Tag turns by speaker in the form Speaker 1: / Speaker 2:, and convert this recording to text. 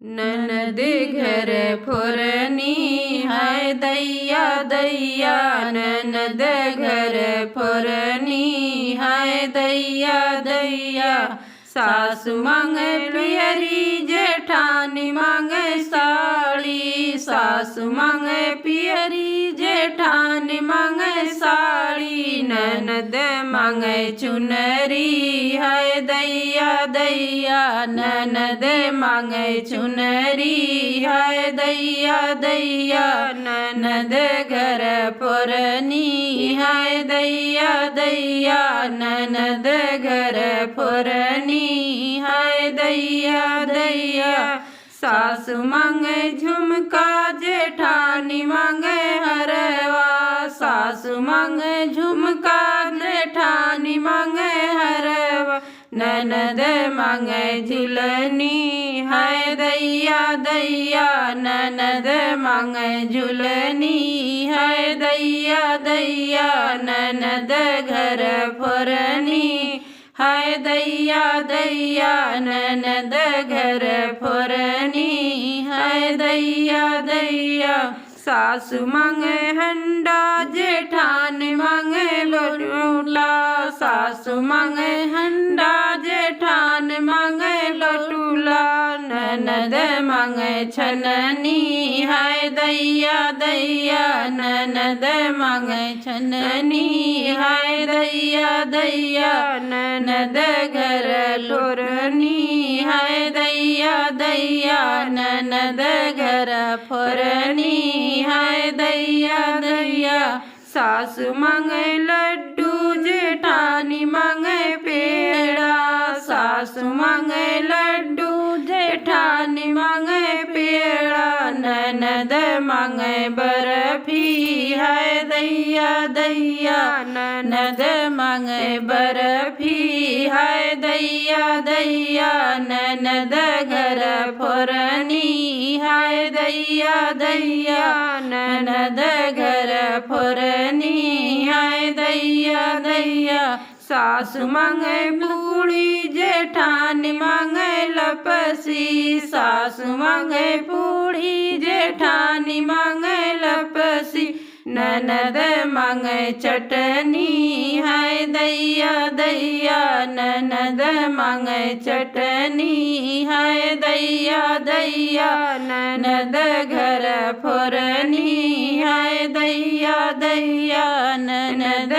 Speaker 1: ननद घर फोरनी हाय दैया दैया, ननद घर फोरनी हाय दैया दैया। सासु मांगे पियरी जेठानी मांगे साड़ी, सासु मांगे पियरी जेठानी मांगे साड़ी। ननद मांगे चुनरी हाय दैया दैया, ननद मांगे चुनरी हाय दैया दैया। ननद घर फोरनी हाय दैया दैया, ननद घर फोरनी हाय दैया दैया। सासु मांगे झुमका जेठानी मांगे हरवा, सासु मांगे झुमका जेठानी मांगे हरवा। ननद मांगे झुलनी हाय दैया दैया, ननद मांगे झुलनी हाय दैया दैया। ननद घर फोरनी हाय दैया दैया, ननद घर फोरनी हाय दैया दैया। सासु मांगे हंडा जेठानी मांगे लोटूला, सासु मांगे हंडा जेठानी मांगे लोटूला। ननद मांगे छननी हाय दैया दैया, ननद मांगे छननी हाय दैया दैया। ननद घर फोरनी हाय दैया दैया, ननद घर फोरनी हाय दैया दैया। सासु मांगे लड्डू जेठानी मांगे पेड़ा, सासु मांगे लड्डू जेठानी मांगे पेड़ा। ननद मांगे बर्फी हाय दैया दैया, ननद मांगे बर्फी हाय दैया दैया। ननद घर फोरनी हाय दैया दैया, ननद घर फोरनी हाय दैया दैया। सासु मांगे पूड़ी जेठानी मांगे लपसी, सासु मांगे पूड़ी जेठानी मांगे लपसी। ननद मांगे चटनी हाय दैया दैया, ननद मांगे चटनी हाय दैया दैया। ननद घर फोरनी हाय दैया दैया, ननद